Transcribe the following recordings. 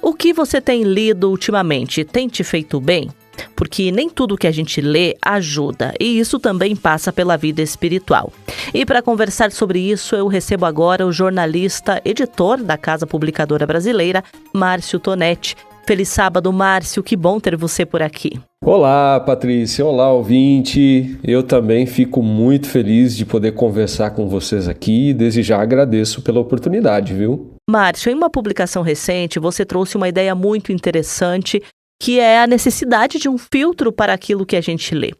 O que você tem lido ultimamente tem te feito bem? Porque nem tudo que a gente lê ajuda, e isso também passa pela vida espiritual. E para conversar sobre isso, eu recebo agora o jornalista, editor da Casa Publicadora Brasileira, Márcio Tonetti. Feliz sábado, Márcio, que bom ter você por aqui. Olá, Patrícia, olá, ouvinte. Eu também fico muito feliz de poder conversar com vocês aqui e desde já agradeço pela oportunidade, viu? Márcio, em uma publicação recente, você trouxe uma ideia muito interessante, que é a necessidade de um filtro para aquilo que a gente lê.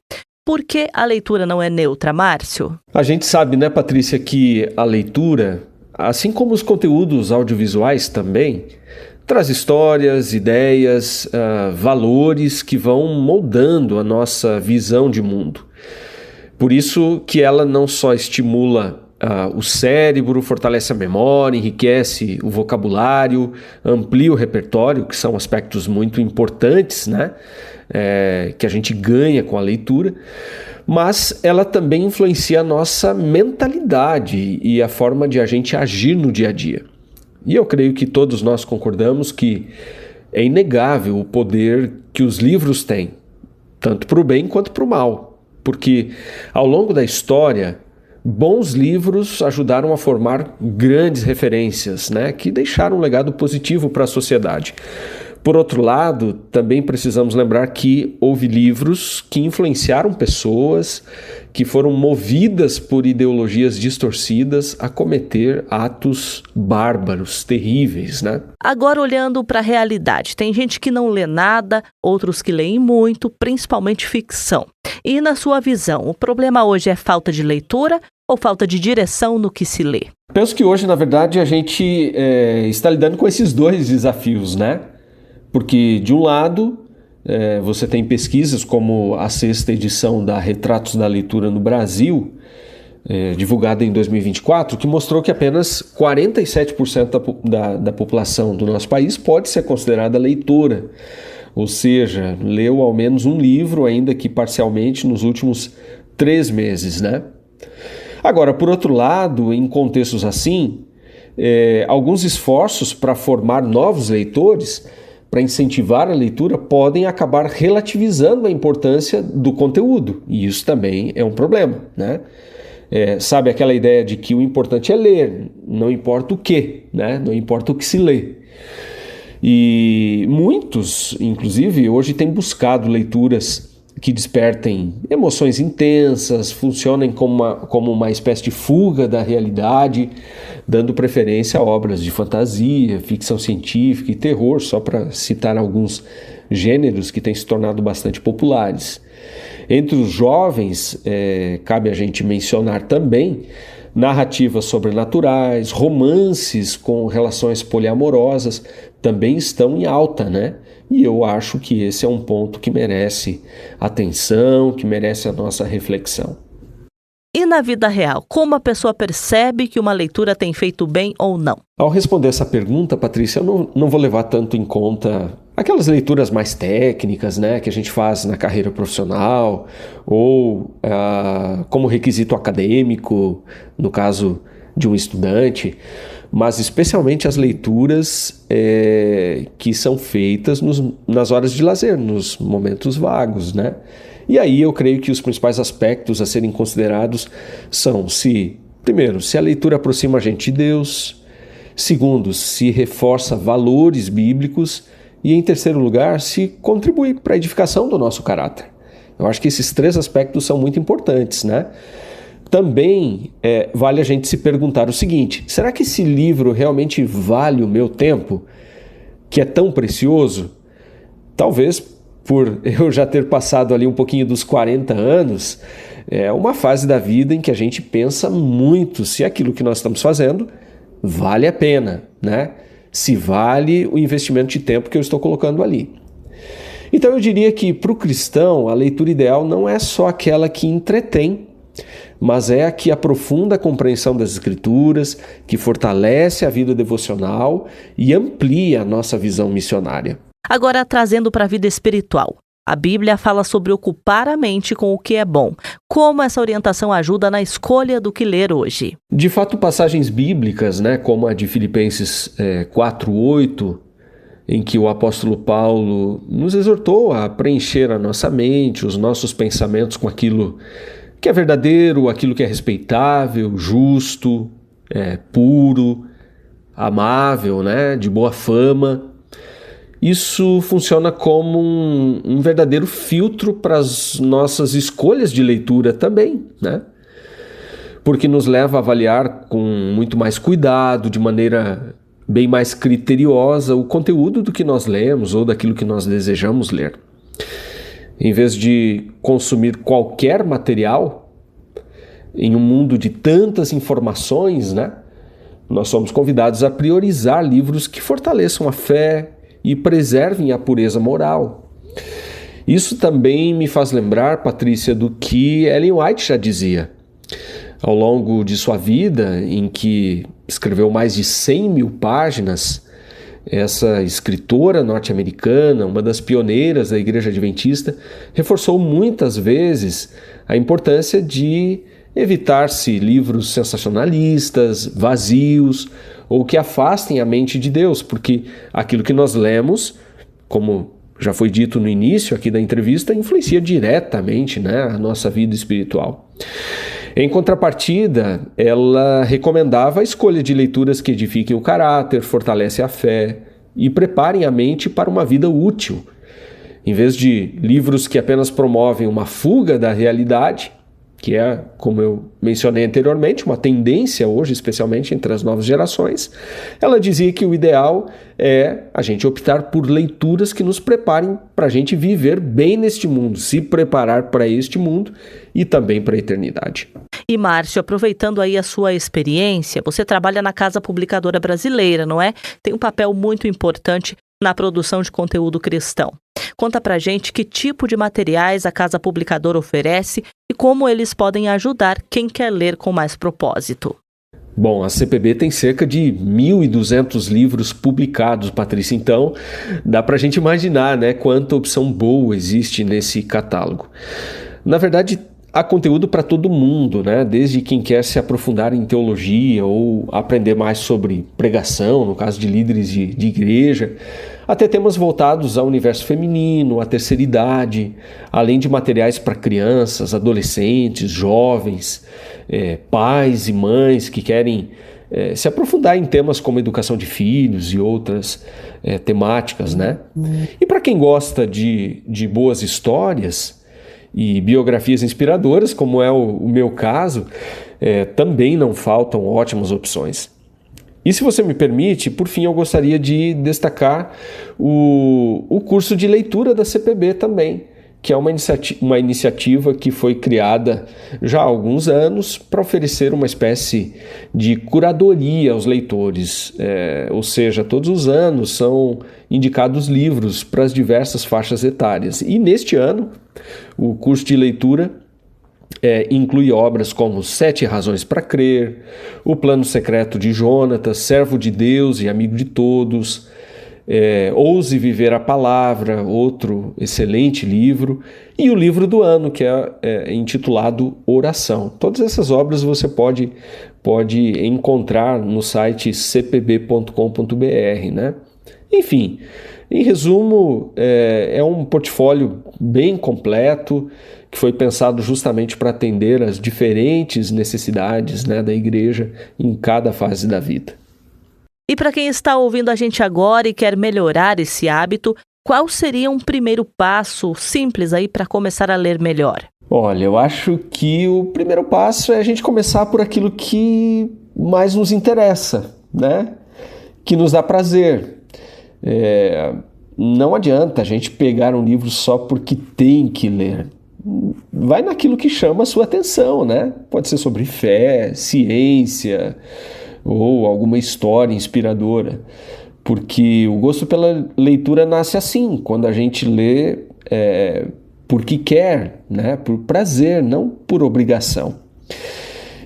Por que a leitura não é neutra, Márcio? A gente sabe, né, Patrícia, que a leitura, assim como os conteúdos audiovisuais também, traz histórias, ideias, valores que vão moldando a nossa visão de mundo. Por isso que ela não só estimula o cérebro, fortalece a memória, enriquece o vocabulário, amplia o repertório, que são aspectos muito importantes, né? Que a gente ganha com a leitura, mas ela também influencia a nossa mentalidade e a forma de a gente agir no dia a dia. E eu creio que todos nós concordamos que é inegável o poder que os livros têm, tanto para o bem quanto para o mal, porque ao longo da história, bons livros ajudaram a formar grandes referências, né, que deixaram um legado positivo para a sociedade. Por outro lado, também precisamos lembrar que houve livros que influenciaram pessoas que foram movidas por ideologias distorcidas a cometer atos bárbaros, terríveis, né? Agora, olhando para a realidade, tem gente que não lê nada, outros que leem muito, principalmente ficção. E na sua visão, o problema hoje é falta de leitura ou falta de direção no que se lê? Penso que hoje, na verdade, a gente está lidando com esses dois desafios, né? Porque, de um lado, você tem pesquisas como a 6ª edição da Retratos da Leitura no Brasil, divulgada em 2024, que mostrou que apenas 47% da população do nosso país pode ser considerada leitora, ou seja, leu ao menos um livro, ainda que parcialmente, nos últimos 3 meses, né? Agora, por outro lado, em contextos assim, alguns esforços para formar novos leitores, para incentivar a leitura, podem acabar relativizando a importância do conteúdo, e isso também é um problema, né? Sabe aquela ideia de que o importante é ler, não importa o que, né? Não importa o que se lê. E muitos, inclusive, hoje têm buscado leituras que despertem emoções intensas, funcionem como uma espécie de fuga da realidade, dando preferência a obras de fantasia, ficção científica e terror, só para citar alguns gêneros que têm se tornado bastante populares. Entre os jovens, cabe a gente mencionar também narrativas sobrenaturais, romances com relações poliamorosas também estão em alta, né? E eu acho que esse é um ponto que merece atenção, que merece a nossa reflexão. E na vida real, como a pessoa percebe que uma leitura tem feito bem ou não? Ao responder essa pergunta, Patrícia, eu não vou levar tanto em conta aquelas leituras mais técnicas, né, que a gente faz na carreira profissional ou como requisito acadêmico, no caso de um estudante, mas especialmente as leituras que são feitas nas horas de lazer, nos momentos vagos, né? E aí eu creio que os principais aspectos a serem considerados são primeiro, se a leitura aproxima a gente de Deus; segundo, se reforça valores bíblicos; e em terceiro lugar, se contribui para a edificação do nosso caráter. Eu acho que esses 3 aspectos são muito importantes, né? Também vale a gente se perguntar o seguinte: será que esse livro realmente vale o meu tempo, que é tão precioso? Talvez por eu já ter passado ali um pouquinho dos 40 anos, é uma fase da vida em que a gente pensa muito se aquilo que nós estamos fazendo vale a pena, né? Se vale o investimento de tempo que eu estou colocando ali. Então eu diria que para o cristão a leitura ideal não é só aquela que entretém, mas é a que aprofunda a compreensão das Escrituras, que fortalece a vida devocional e amplia a nossa visão missionária. Agora, trazendo para a vida espiritual. A Bíblia fala sobre ocupar a mente com o que é bom. Como essa orientação ajuda na escolha do que ler hoje? De fato, passagens bíblicas, né, como a de Filipenses 4:8, em que o apóstolo Paulo nos exortou a preencher a nossa mente, os nossos pensamentos com aquilo que é verdadeiro, aquilo que é respeitável, justo, puro, amável, né, de boa fama. Isso funciona como um verdadeiro filtro para as nossas escolhas de leitura também, né? Porque nos leva a avaliar com muito mais cuidado, de maneira bem mais criteriosa, o conteúdo do que nós lemos ou daquilo que nós desejamos ler. Em vez de consumir qualquer material, em um mundo de tantas informações, né, nós somos convidados a priorizar livros que fortaleçam a fé e preservem a pureza moral. Isso também me faz lembrar, Patrícia, do que Ellen White já dizia. Ao longo de sua vida, em que escreveu mais de 100 mil páginas, essa escritora norte-americana, uma das pioneiras da Igreja Adventista, reforçou muitas vezes a importância de evitar-se livros sensacionalistas, vazios, ou que afastem a mente de Deus, porque aquilo que nós lemos, como já foi dito no início aqui da entrevista, influencia diretamente, né, a nossa vida espiritual. Em contrapartida, ela recomendava a escolha de leituras que edifiquem o caráter, fortalecem a fé e preparem a mente para uma vida útil. Em vez de livros que apenas promovem uma fuga da realidade, que é, como eu mencionei anteriormente, uma tendência hoje, especialmente entre as novas gerações, ela dizia que o ideal é a gente optar por leituras que nos preparem para a gente viver bem neste mundo, se preparar para este mundo e também para a eternidade. E Márcio, aproveitando aí a sua experiência, você trabalha na Casa Publicadora Brasileira, não é? Tem um papel muito importante na produção de conteúdo cristão. Conta pra gente que tipo de materiais a Casa Publicadora oferece e como eles podem ajudar quem quer ler com mais propósito. Bom, a CPB tem cerca de 1.200 livros publicados, Patrícia, então dá pra gente imaginar, né, quanta opção boa existe nesse catálogo. Na verdade, há conteúdo para todo mundo, né? Desde quem quer se aprofundar em teologia ou aprender mais sobre pregação, no caso de líderes de igreja, até temas voltados ao universo feminino, à terceira idade, além de materiais para crianças, adolescentes, jovens, pais e mães que querem se aprofundar em temas como educação de filhos e outras temáticas, né? E para quem gosta de boas histórias e biografias inspiradoras, como é o meu caso, também não faltam ótimas opções. E se você me permite, por fim, eu gostaria de destacar o curso de leitura da CPB também, que é uma iniciativa que foi criada já há alguns anos para oferecer uma espécie de curadoria aos leitores. Ou seja, todos os anos são indicados livros para as diversas faixas etárias. E neste ano, o curso de leitura inclui obras como 7 Razões para Crer, O Plano Secreto de Jonatas, Servo de Deus e Amigo de Todos, Ouse Viver a Palavra, outro excelente livro, e o livro do ano, que é intitulado Oração. Todas essas obras você pode encontrar no site cpb.com.br, né? Enfim, em resumo, é um portfólio bem completo, que foi pensado justamente para atender as diferentes necessidades, né, da igreja em cada fase da vida. E para quem está ouvindo a gente agora e quer melhorar esse hábito, qual seria um primeiro passo simples aí para começar a ler melhor? Olha, eu acho que o primeiro passo é a gente começar por aquilo que mais nos interessa, né? Que nos dá prazer. Não adianta a gente pegar um livro só porque tem que ler. Vai naquilo que chama a sua atenção, né? Pode ser sobre fé, ciência ou alguma história inspiradora. Porque o gosto pela leitura nasce assim, quando a gente lê porque quer, né? Por prazer, não por obrigação.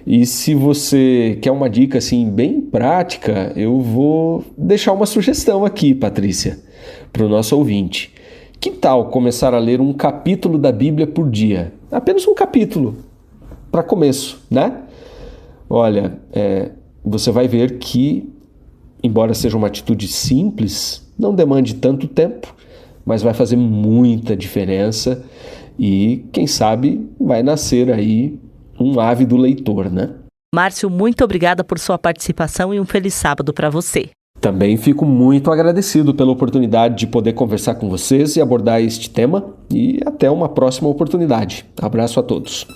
E se você quer uma dica assim bem prática, eu vou deixar uma sugestão aqui, Patrícia, para o nosso ouvinte. Que tal começar a ler um capítulo da Bíblia por dia? Apenas um capítulo, para começo, né? Olha, você vai ver que embora seja uma atitude simples, não demande tanto tempo, mas vai fazer muita diferença e, quem sabe, vai nascer aí um ávido leitor, né? Márcio, muito obrigada por sua participação e um feliz sábado para você. Também fico muito agradecido pela oportunidade de poder conversar com vocês e abordar este tema, e até uma próxima oportunidade. Abraço a todos.